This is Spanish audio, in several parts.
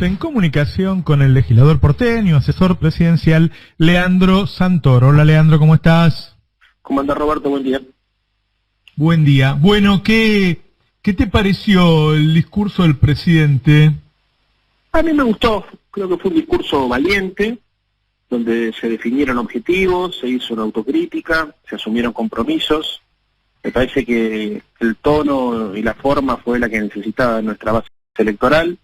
En comunicación con el legislador porteño, asesor presidencial, Leandro Santoro. Hola Leandro, ¿cómo estás? ¿Cómo anda Roberto? Buen día. Buen día. Bueno, ¿qué te pareció el discurso del presidente? A mí me gustó, creo que fue un discurso valiente, donde se definieron objetivos, se hizo una autocrítica, se asumieron compromisos. Me parece que el tono y la forma fue la que necesitaba nuestra base electoral,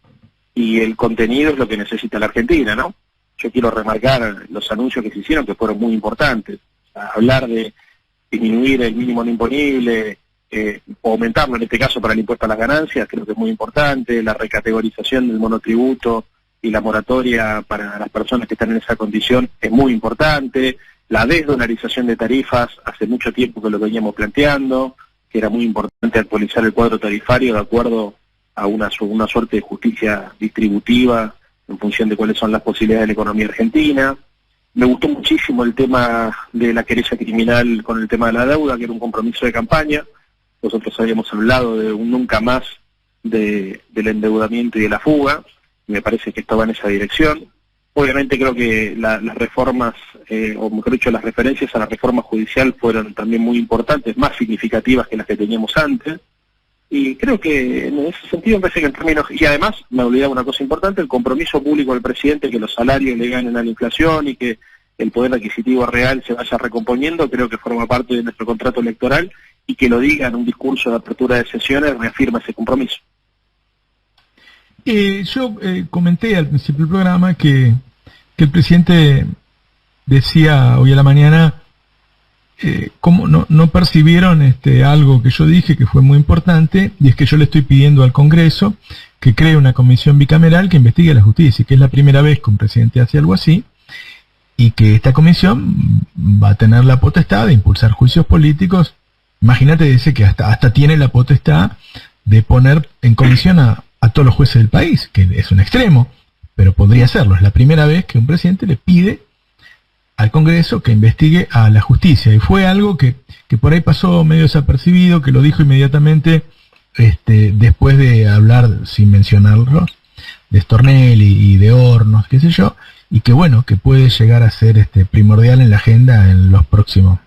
y el contenido es lo que necesita la Argentina, ¿no? Yo quiero remarcar los anuncios que se hicieron, que fueron muy importantes. Hablar de disminuir el mínimo no imponible, o aumentarlo en este caso para el impuesto a las ganancias, creo que es muy importante. La recategorización del monotributo y la moratoria para las personas que están en esa condición es muy importante. La desdolarización de tarifas, hace mucho tiempo que lo veníamos planteando, que era muy importante actualizar el cuadro tarifario de acuerdo a una suerte de justicia distributiva en función de cuáles son las posibilidades de la economía argentina. Me gustó muchísimo el tema de la querella criminal con el tema de la deuda, que era un compromiso de campaña. Nosotros habíamos hablado de un nunca más del endeudamiento y de la fuga. Me parece que esto va en esa dirección. Obviamente creo que las reformas, o mejor dicho, las referencias a la reforma judicial fueron también muy importantes, más significativas que las que teníamos antes. Y creo que en ese sentido me parece que en términos... Y además, me olvidaba una cosa importante, el compromiso público del presidente, que los salarios le ganen a la inflación y que el poder adquisitivo real se vaya recomponiendo, creo que forma parte de nuestro contrato electoral, y que lo diga en un discurso de apertura de sesiones reafirma ese compromiso. Yo comenté al principio del programa que el presidente decía hoy a la mañana cómo no percibieron algo que yo dije que fue muy importante, y es que yo le estoy pidiendo al Congreso que cree una comisión bicameral que investigue la justicia, que es la primera vez que un presidente hace algo así, y que esta comisión va a tener la potestad de impulsar juicios políticos. Imagínate, dice que hasta tiene la potestad de poner en comisión a todos los jueces del país, que es un extremo, pero podría hacerlo. Es la primera vez que un presidente le pide al Congreso que investigue a la justicia, y fue algo que por ahí pasó medio desapercibido, que lo dijo inmediatamente después de hablar, sin mencionarlo, de Stornelli y de Hornos, qué sé yo, y que bueno, que puede llegar a ser primordial en la agenda en los próximos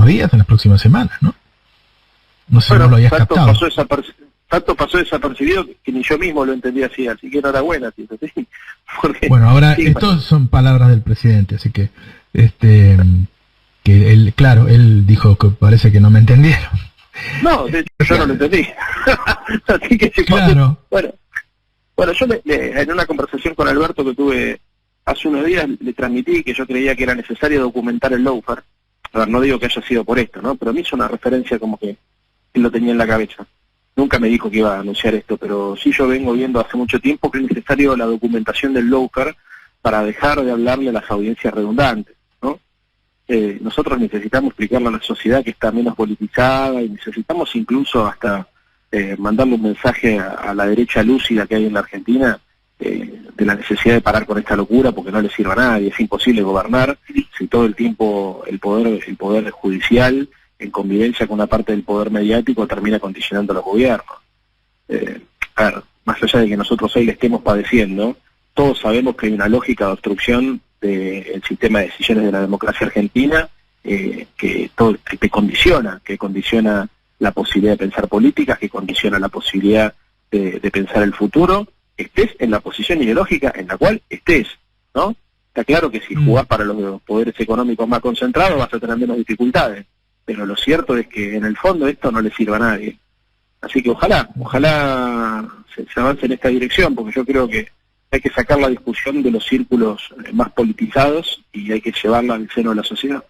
días, en las próximas semanas, ¿no? No sé si no lo habías captado. Tanto pasó desapercibido que ni yo mismo lo entendí así que enhorabuena, ¿sí? Porque, bueno, ahora sí, estos son palabras del presidente, así que que él, claro, él dijo que parece que no me entendieron. No, de hecho yo no lo entendí. Así que se claro. Bueno, yo en una conversación con Alberto que tuve hace unos días le transmití que yo creía que era necesario documentar el lawfare. A ver, no digo que haya sido por esto, ¿no? Pero me hizo una referencia como que él lo tenía en la cabeza. Nunca me dijo que iba a anunciar esto, pero sí yo vengo viendo hace mucho tiempo que es necesario la documentación del lawfare para dejar de hablarle a las audiencias redundantes, ¿no? Nosotros necesitamos explicarle a la sociedad que está menos politizada, y necesitamos incluso hasta mandarle un mensaje a la derecha lúcida que hay en la Argentina, de la necesidad de parar con esta locura, porque no le sirve a nadie. Es imposible gobernar si todo el tiempo el poder judicial, en convivencia con una parte del poder mediático, termina condicionando a los gobiernos. A ver, más allá de que nosotros hoy le estemos padeciendo, todos sabemos que hay una lógica de obstrucción del sistema de decisiones de la democracia argentina, que condiciona la posibilidad de pensar políticas, que condiciona la posibilidad de pensar el futuro, estés en la posición ideológica en la cual estés, ¿no? Está claro que si jugás para los poderes económicos más concentrados vas a tener menos dificultades, pero lo cierto es que en el fondo esto no le sirve a nadie. Así que ojalá se avance en esta dirección, porque yo creo que hay que sacar la discusión de los círculos más politizados y hay que llevarla al seno de la sociedad.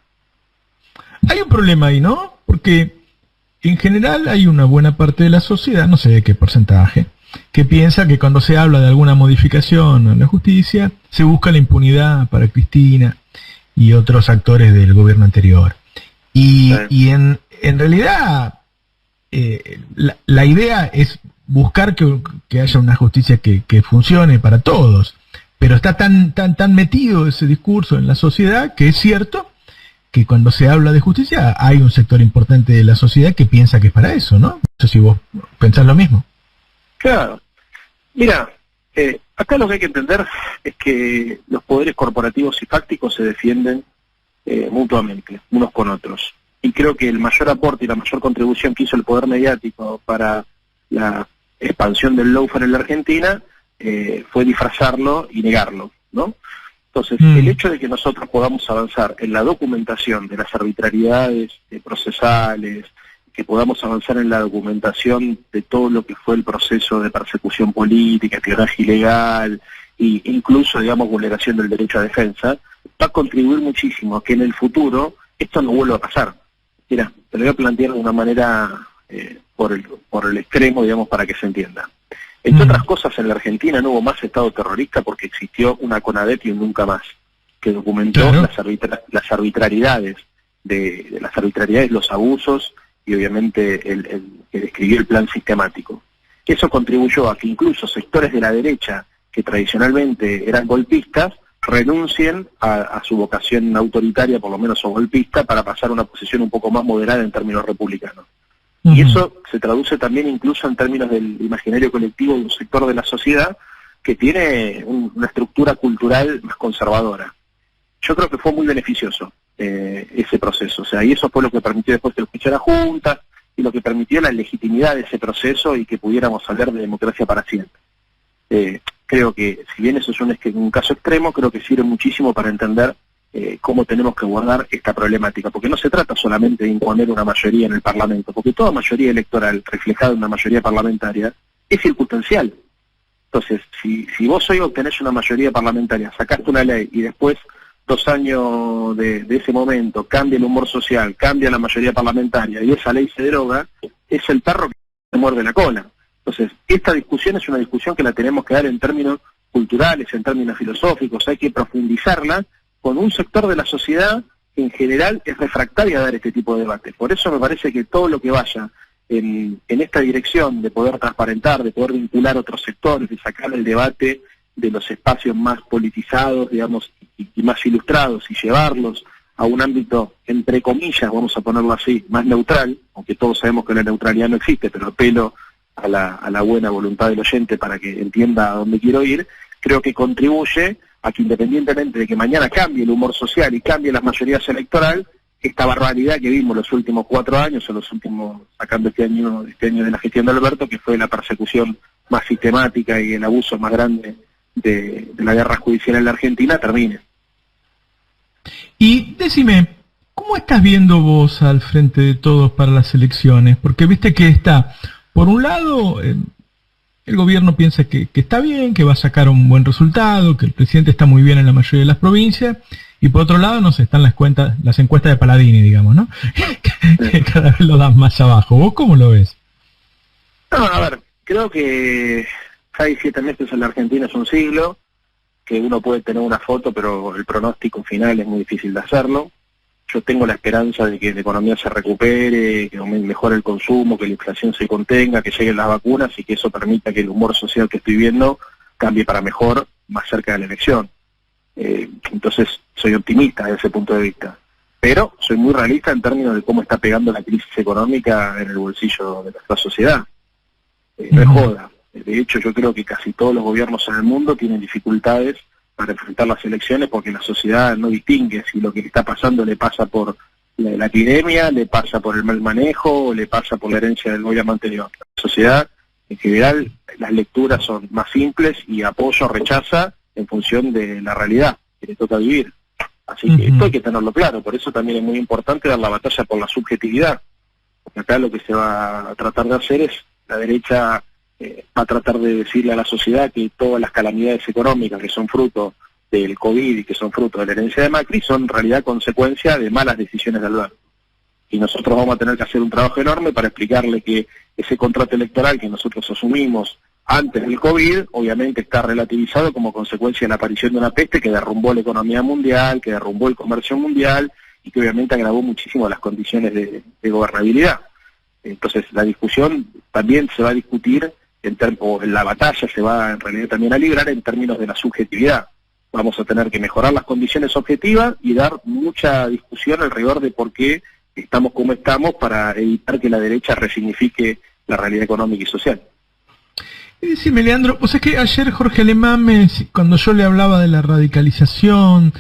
Hay un problema ahí, ¿no? Porque en general hay una buena parte de la sociedad, no sé de qué porcentaje, que piensa que cuando se habla de alguna modificación en la justicia, se busca la impunidad para Cristina y otros actores del gobierno anterior. Y en realidad la idea es buscar que haya una justicia que funcione para todos, pero está tan metido ese discurso en la sociedad que es cierto que cuando se habla de justicia hay un sector importante de la sociedad que piensa que es para eso, ¿no? No sé si vos pensás lo mismo. Claro. Mira, Acá lo que hay que entender es que los poderes corporativos y fácticos se defienden mutuamente, unos con otros. Y creo que el mayor aporte y la mayor contribución que hizo el poder mediático para la expansión del lawfare en la Argentina fue disfrazarlo y negarlo, ¿no? Entonces, el hecho de que nosotros podamos avanzar en la documentación de las arbitrariedades procesales, que podamos avanzar en la documentación de todo lo que fue el proceso de persecución política, espionaje ilegal e incluso, digamos, vulneración del derecho a defensa, va a contribuir muchísimo a que en el futuro esto no vuelva a pasar. Mira, te lo voy a plantear de una manera por el extremo, digamos, para que se entienda. Entre otras cosas, en la Argentina no hubo más Estado terrorista porque existió una CONADEP y un nunca más, que documentó las arbitrariedades, los abusos y obviamente el que describió el plan sistemático. Eso contribuyó a que incluso sectores de la derecha, que tradicionalmente eran golpistas, renuncien a su vocación autoritaria, por lo menos o golpista, para pasar a una posición un poco más moderada en términos republicanos. Y eso se traduce también incluso en términos del imaginario colectivo de un sector de la sociedad que tiene una estructura cultural más conservadora. Yo creo que fue muy beneficioso ese proceso, o sea, y eso fue lo que permitió después que lo escuchara juntas y lo que permitió la legitimidad de ese proceso y que pudiéramos hablar de democracia para siempre. Creo que, si bien eso es un caso extremo, creo que sirve muchísimo para entender cómo tenemos que abordar esta problemática, porque no se trata solamente de imponer una mayoría en el Parlamento, porque toda mayoría electoral reflejada en una mayoría parlamentaria es circunstancial. Entonces, si vos hoy obtenés una mayoría parlamentaria, sacaste una ley y después 2 años de ese momento cambia el humor social, cambia la mayoría parlamentaria y esa ley se deroga, es el perro que se muerde la cola. Entonces, esta discusión es una discusión que la tenemos que dar en términos culturales, en términos filosóficos, hay que profundizarla con un sector de la sociedad que en general es refractaria a dar este tipo de debate. Por eso me parece que todo lo que vaya en esta dirección de poder transparentar, de poder vincular otros sectores, de sacar el debate de los espacios más politizados, digamos, y más ilustrados, y llevarlos a un ámbito, entre comillas, vamos a ponerlo así, más neutral, aunque todos sabemos que la neutralidad no existe, pero apelo a la buena voluntad del oyente para que entienda a dónde quiero ir, creo que contribuye a que, independientemente de que mañana cambie el humor social y cambie las mayorías electorales, esta barbaridad que vimos los últimos 4 años, o los últimos, sacando este año de la gestión de Alberto, que fue la persecución más sistemática y el abuso más grande de la guerra judicial en la Argentina, termine. Y decime, ¿cómo estás viendo vos al frente de todos para las elecciones? Porque viste que está, por un lado, el gobierno piensa que está bien, que va a sacar un buen resultado, que el presidente está muy bien en la mayoría de las provincias, y por otro lado, no sé, están las encuestas de Paladini, digamos, ¿no? Que cada vez lo dan más abajo. ¿Vos cómo lo ves? No, a ver, creo que 6, 7 meses en la Argentina es un siglo, que uno puede tener una foto, pero el pronóstico final es muy difícil de hacerlo. Yo tengo la esperanza de que la economía se recupere, que mejore el consumo, que la inflación se contenga, que lleguen las vacunas y que eso permita que el humor social que estoy viendo cambie para mejor más cerca de la elección. Entonces soy optimista desde ese punto de vista, pero soy muy realista en términos de cómo está pegando la crisis económica en el bolsillo de nuestra sociedad. No es joda. De hecho, yo creo que casi todos los gobiernos en el mundo tienen dificultades para enfrentar las elecciones porque la sociedad no distingue si lo que le está pasando le pasa por la epidemia, le pasa por el mal manejo o le pasa por la herencia del gobierno anterior. La sociedad, en general, las lecturas son más simples y apoya o rechaza en función de la realidad que le toca vivir. Así que esto hay que tenerlo claro, por eso también es muy importante dar la batalla por la subjetividad, porque acá lo que se va a tratar de hacer es, la derecha va a tratar de decirle a la sociedad que todas las calamidades económicas que son fruto del COVID y que son fruto de la herencia de Macri son en realidad consecuencia de malas decisiones de Alberto. Y nosotros vamos a tener que hacer un trabajo enorme para explicarle que ese contrato electoral que nosotros asumimos antes del COVID, obviamente está relativizado como consecuencia de la aparición de una peste que derrumbó la economía mundial, que derrumbó el comercio mundial y que obviamente agravó muchísimo las condiciones de gobernabilidad. Entonces la discusión también se va a discutir, o la batalla se va en realidad también a librar en términos de la subjetividad. Vamos a tener que mejorar las condiciones objetivas y dar mucha discusión alrededor de por qué estamos como estamos para evitar que la derecha resignifique la realidad económica y social. Sí, Leandro, pues es que ayer Jorge Alemán, cuando yo le hablaba de la radicalización,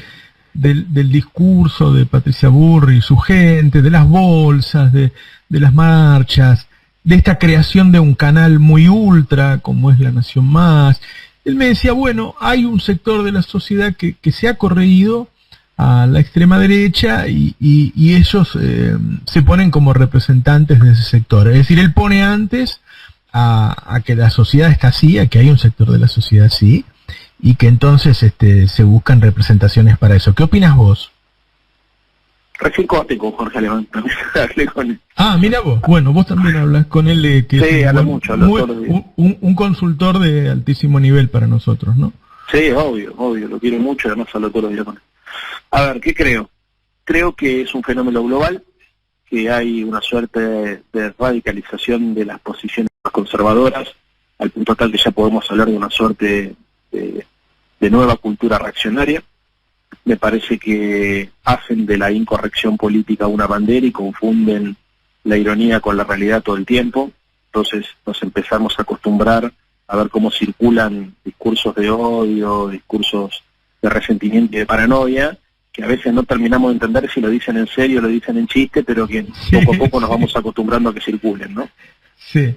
del discurso de Patricia Burri y su gente, de las bolsas, de las marchas, de esta creación de un canal muy ultra, como es La Nación Más, él me decía, bueno, hay un sector de la sociedad que se ha correído a la extrema derecha y ellos se ponen como representantes de ese sector. Es decir, él pone antes a que la sociedad está así, a que hay un sector de la sociedad así, y que entonces se buscan representaciones para eso. ¿Qué opinas vos? Recién corté con Jorge Alemán, también hablé con él. Ah, mira vos. Bueno, vos también hablas con él, que sí, es habla mucho, todos los días. Un consultor de altísimo nivel para nosotros, ¿no? Sí, obvio, lo quiero mucho y además hablo todos los días con él. A ver, ¿qué creo? Creo que es un fenómeno global, que hay una suerte de radicalización de las posiciones más conservadoras, al punto tal que ya podemos hablar de una suerte de nueva cultura reaccionaria. Me parece que hacen de la incorrección política una bandera y confunden la ironía con la realidad todo el tiempo. Entonces nos empezamos a acostumbrar a ver cómo circulan discursos de odio, discursos de resentimiento y de paranoia, que a veces no terminamos de entender si lo dicen en serio o lo dicen en chiste, pero que poco a poco nos vamos acostumbrando a que circulen, ¿no? Sí.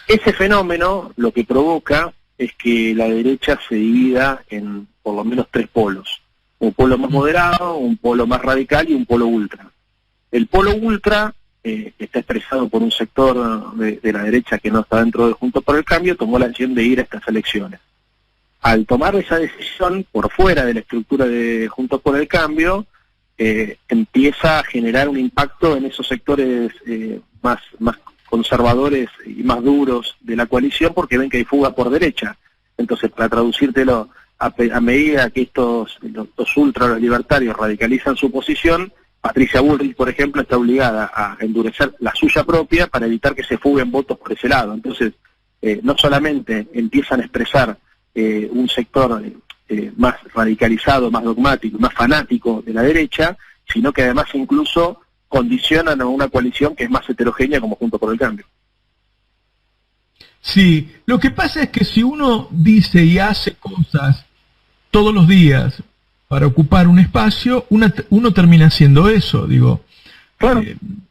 Ese fenómeno lo que provoca es que la derecha se divida en por lo menos tres polos. Un polo más moderado, un polo más radical y un polo ultra. El polo ultra, está expresado por un sector de la derecha que no está dentro de Juntos por el Cambio, tomó la decisión de ir a estas elecciones. Al tomar esa decisión por fuera de la estructura de Juntos por el Cambio, empieza a generar un impacto en esos sectores más conservadores y más duros de la coalición, porque ven que hay fuga por derecha. Entonces, para traducírtelo, a medida que los ultra, los libertarios radicalizan su posición, Patricia Bullrich, por ejemplo, está obligada a endurecer la suya propia para evitar que se fuguen votos por ese lado. Entonces, no solamente empiezan a expresar un sector más radicalizado, más dogmático, más fanático de la derecha, sino que además incluso condicionan a una coalición que es más heterogénea como Juntos por el Cambio. Sí, lo que pasa es que si uno dice y hace cosas todos los días para ocupar un espacio, uno termina haciendo eso, digo. Claro.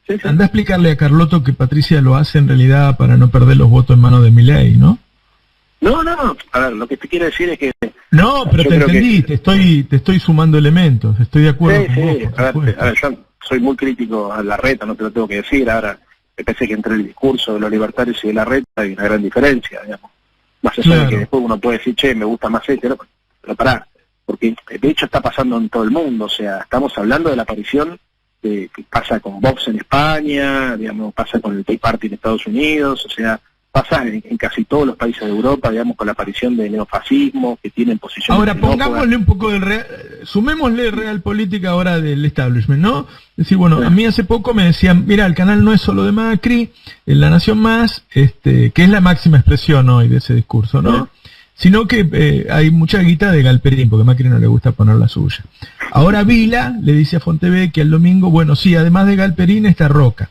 Sí. Anda a explicarle a Carlotto que Patricia lo hace en realidad para no perder los votos en manos de Milei, ¿no? No, a ver, lo que te quiero decir es que... No, pero te entendí, te estoy sumando elementos, estoy de acuerdo con vos, a ver, yo soy muy crítico a Larreta, no te lo tengo que decir, ahora me parece que entre el discurso de los libertarios y de Larreta hay una gran diferencia, digamos. Más allá de que después uno puede decir, che, me gusta más pero pará, porque de hecho está pasando en todo el mundo, o sea, estamos hablando de la aparición que pasa con Vox en España, digamos, pasa con el Tea Party en Estados Unidos, o sea, pasa en casi todos los países de Europa, digamos, con la aparición de neofascismo, que tienen posiciones... Ahora, pongámosle un poco de sumémosle realpolitik ahora del establishment, ¿no? Es decir, bueno, a mí hace poco me decían, mira, el canal no es solo de Macri, en La Nación Más, que es la máxima expresión hoy de ese discurso, ¿no? Sino que hay mucha guita de Galperín, porque a Macri no le gusta poner la suya. Ahora Vila le dice a Fontevecchia el domingo, bueno, sí, además de Galperín está Roca.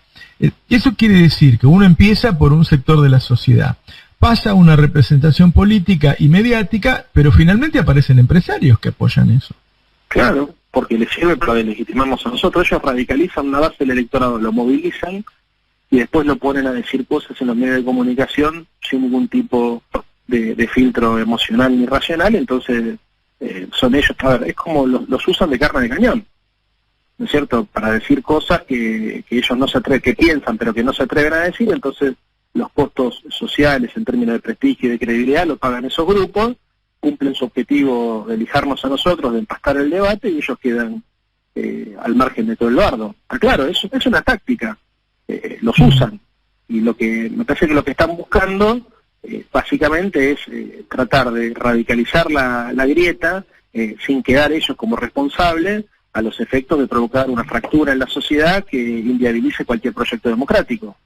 Eso quiere decir que uno empieza por un sector de la sociedad, pasa a una representación política y mediática, pero finalmente aparecen empresarios que apoyan eso. Claro, porque les sirve para legitimarnos a nosotros. Ellos radicalizan una base del electorado, lo movilizan y después lo ponen a decir cosas en los medios de comunicación sin ningún tipo de filtro emocional ni racional. Entonces son ellos, a ver, es como los usan de carne de cañón, ¿no es cierto?, para decir cosas que ellos no se atreven, que piensan pero que no se atreven a decir. Entonces los costos sociales en términos de prestigio y de credibilidad lo pagan esos grupos, cumplen su objetivo de lijarnos a nosotros, de empastar el debate, y ellos quedan al margen de todo el bardo. Claro, eso es una táctica, los usan, y lo que me parece que lo que están buscando básicamente es tratar de radicalizar la grieta sin quedar ellos como responsables a los efectos de provocar una fractura en la sociedad que inviabilice cualquier proyecto democrático.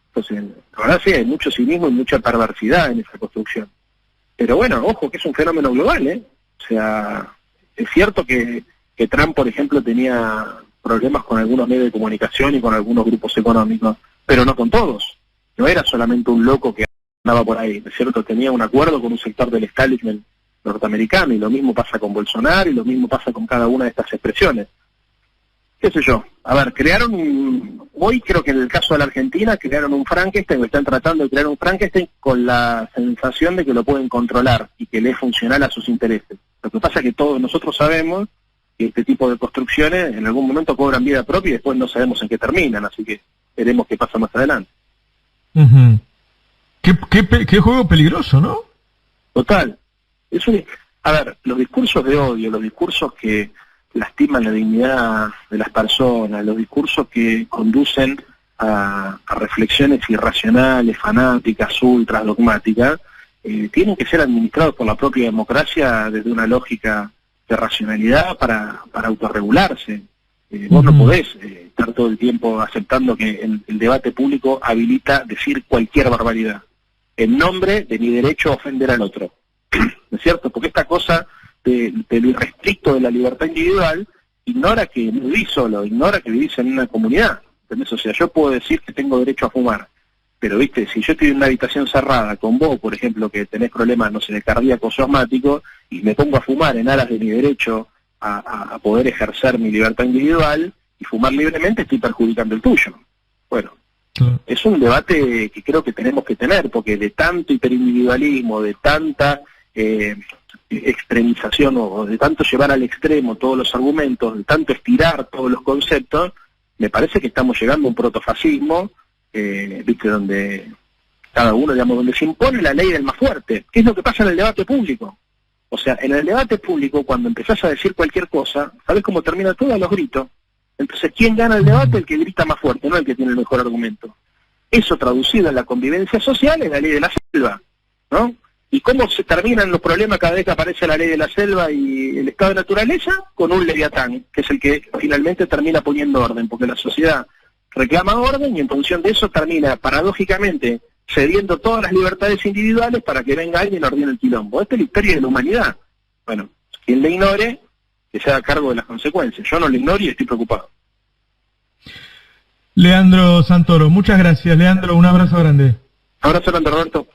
Entonces, la verdad sí, hay mucho cinismo y mucha perversidad en esa construcción. Pero bueno, ojo, que es un fenómeno global, ¿eh? O sea, es cierto que Trump, por ejemplo, tenía problemas con algunos medios de comunicación y con algunos grupos económicos, pero no con todos. No era solamente un loco que andaba por ahí, ¿no es cierto? Tenía un acuerdo con un sector del establishment norteamericano, y lo mismo pasa con Bolsonaro, y lo mismo pasa con cada una de estas expresiones. ¿Qué sé yo? A ver, hoy creo que en el caso de la Argentina, crearon un Frankenstein, o están tratando de crear un Frankenstein con la sensación de que lo pueden controlar y que le es funcional a sus intereses. Lo que pasa es que todos nosotros sabemos que este tipo de construcciones en algún momento cobran vida propia y después no sabemos en qué terminan, así que veremos qué pasa más adelante. Uh-huh. ¿Qué juego peligroso, ¿no? Total. A ver, los discursos de odio, los discursos que lastiman la dignidad de las personas, los discursos que conducen a reflexiones irracionales, fanáticas, ultras, dogmáticas, tienen que ser administrados por la propia democracia desde una lógica de racionalidad para autorregularse. Vos no podés estar todo el tiempo aceptando que el debate público habilita decir cualquier barbaridad en nombre de mi derecho a ofender al otro. ¿No es cierto? Porque esta cosa de lo irrestricto de la libertad individual ignora que no vivís solo, ignora que vivís en una comunidad. ¿Entendés? O sea, yo puedo decir que tengo derecho a fumar, pero, viste, si yo estoy en una habitación cerrada con vos, por ejemplo, que tenés problemas, no sé, de cardíacos o asmáticos, y me pongo a fumar en aras de mi derecho a poder ejercer mi libertad individual y fumar libremente, estoy perjudicando el tuyo. Bueno, es un debate que creo que tenemos que tener, porque de tanto hiperindividualismo, de tanta extremización o de tanto llevar al extremo todos los argumentos, de tanto estirar todos los conceptos, me parece que estamos llegando a un protofascismo, viste, donde cada uno, digamos, donde se impone la ley del más fuerte. ¿Qué es lo que pasa en el debate público? O sea, en el debate público, cuando empezás a decir cualquier cosa, ¿sabés cómo termina todo? A los gritos. Entonces, ¿quién gana el debate? El que grita más fuerte, no el que tiene el mejor argumento. Eso traducido en la convivencia social es la ley de la selva, ¿no? ¿Y cómo se terminan los problemas cada vez que aparece la ley de la selva y el estado de naturaleza? Con un leviatán, que es el que finalmente termina poniendo orden, porque la sociedad reclama orden y en función de eso termina, paradójicamente, cediendo todas las libertades individuales para que venga alguien y ordene el quilombo. Esta es la historia de la humanidad. Bueno, quien le ignore, que se haga cargo de las consecuencias. Yo no lo ignoro y estoy preocupado. Leandro Santoro, muchas gracias. Leandro, un abrazo grande. Abrazo grande, Roberto.